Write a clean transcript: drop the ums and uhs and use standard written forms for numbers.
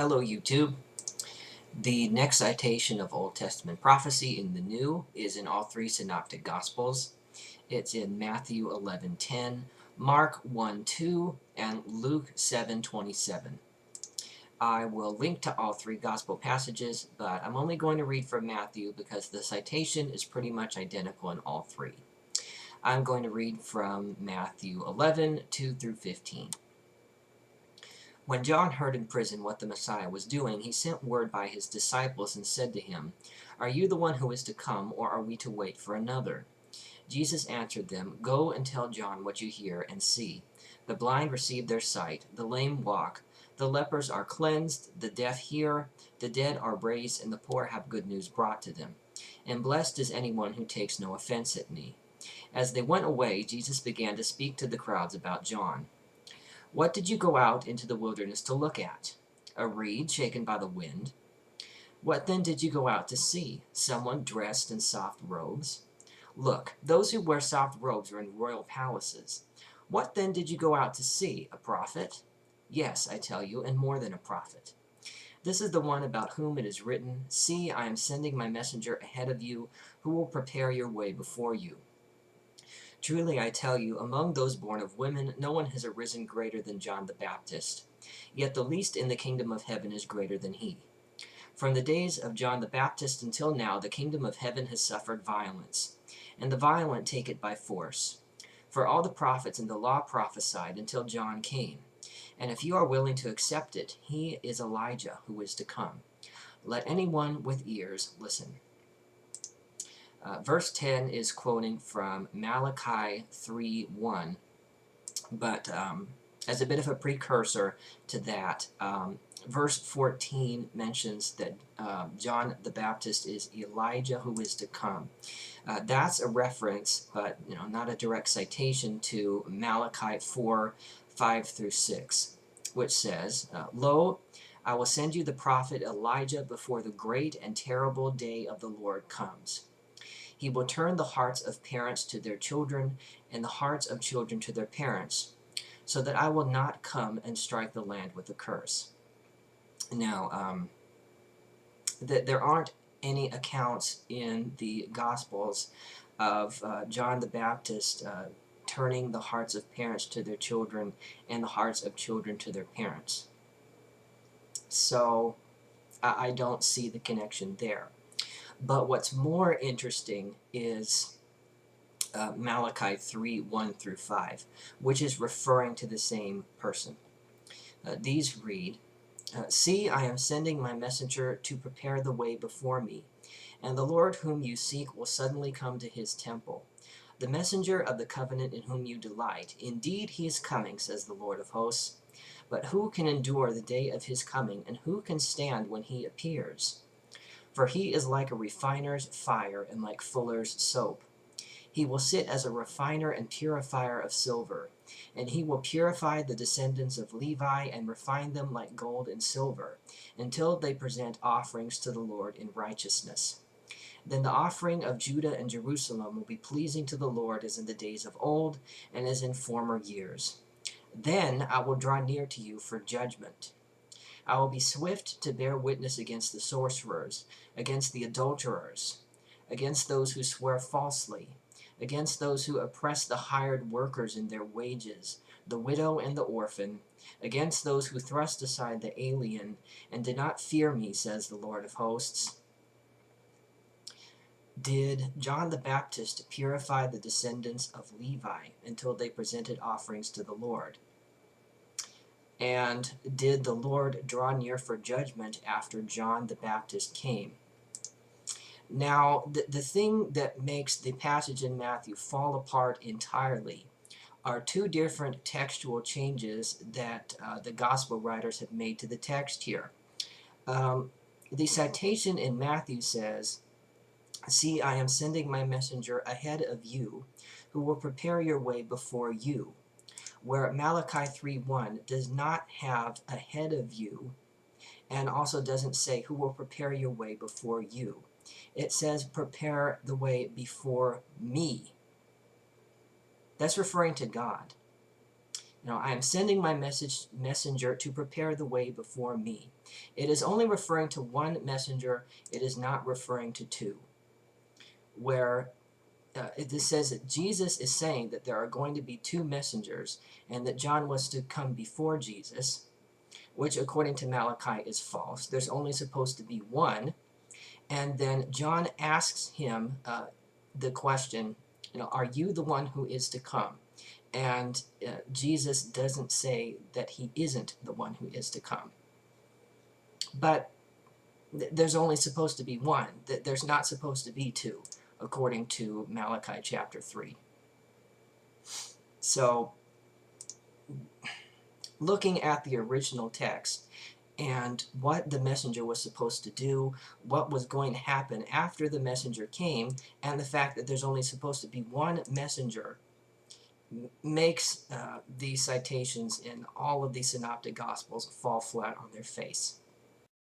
Hello, YouTube. The next citation of Old Testament prophecy in the New is in all three Synoptic Gospels. It's in Matthew 11:10, Mark 1:2, and Luke 7:27. I will link to all three Gospel passages, but I'm only going to read from Matthew because the citation is pretty much identical in all three. I'm going to read from Matthew 11:2 through 15. When John heard in prison what the Messiah was doing, he sent word by his disciples and said to him, "Are you the one who is to come, or are we to wait for another?" Jesus answered them, "Go and tell John what you hear and see. The blind receive their sight, the lame walk, the lepers are cleansed, the deaf hear, the dead are raised, and the poor have good news brought to them. And blessed is anyone who takes no offense at me." As they went away, Jesus began to speak to the crowds about John. "What did you go out into the wilderness to look at? A reed shaken by the wind? What then did you go out to see? Someone dressed in soft robes? Look, those who wear soft robes are in royal palaces. What then did you go out to see? A prophet? Yes, I tell you, and more than a prophet. This is the one about whom it is written, 'See, I am sending my messenger ahead of you, who will prepare your way before you.' Truly I tell you, among those born of women, no one has arisen greater than John the Baptist. Yet the least in the kingdom of heaven is greater than he. From the days of John the Baptist until now, the kingdom of heaven has suffered violence, and the violent take it by force. For all the prophets and the law prophesied until John came. And if you are willing to accept it, he is Elijah who is to come. Let anyone with ears listen." Verse 10 is quoting from Malachi 3:1, but as a bit of a precursor to that, verse 14 mentions that John the Baptist is Elijah who is to come. That's a reference, but not a direct citation, to Malachi 4:5 through 6, which says, "Lo, I will send you the prophet Elijah before the great and terrible day of the Lord comes. He will turn the hearts of parents to their children, and the hearts of children to their parents, so that I will not come and strike the land with a curse." Now, there aren't any accounts in the Gospels of John the Baptist turning the hearts of parents to their children and the hearts of children to their parents. So I don't see the connection there. But what's more interesting is Malachi 3:1 through 5, which is referring to the same person. These read, "See, I am sending my messenger to prepare the way before me, and the Lord whom you seek will suddenly come to his temple. The messenger of the covenant in whom you delight. Indeed, he is coming, says the Lord of hosts. But who can endure the day of his coming, and who can stand when he appears? For he is like a refiner's fire and like fuller's soap. He will sit as a refiner and purifier of silver, and he will purify the descendants of Levi and refine them like gold and silver, until they present offerings to the Lord in righteousness. Then the offering of Judah and Jerusalem will be pleasing to the Lord as in the days of old and as in former years. Then I will draw near to you for judgment. I will be swift to bear witness against the sorcerers, against the adulterers, against those who swear falsely, against those who oppress the hired workers in their wages, the widow and the orphan, against those who thrust aside the alien and did not fear me, says the Lord of hosts." Did John the Baptist purify the descendants of Levi until they presented offerings to the Lord? And did the Lord draw near for judgment after John the Baptist came? Now, the thing that makes the passage in Matthew fall apart entirely are two different textual changes that the gospel writers have made to the text here. The citation in Matthew says, "See, I am sending my messenger ahead of you, who will prepare your way before you," where Malachi 3:1 does not have "ahead of you" and also doesn't say "who will prepare your way before you." It says "prepare the way before me." That's referring to God. I am sending my messenger to prepare the way before me. It is only referring to one messenger. It is not referring to two. Where it says that Jesus is saying that there are going to be two messengers and that John was to come before Jesus, which according to Malachi is false. There's only supposed to be one. And then John asks him the question, are you the one who is to come? And Jesus doesn't say that he isn't the one who is to come. But there's only supposed to be one. There's not supposed to be two, according to Malachi chapter 3. So, looking at the original text and what the messenger was supposed to do, what was going to happen after the messenger came, and the fact that there's only supposed to be one messenger makes these citations in all of the synoptic gospels fall flat on their face.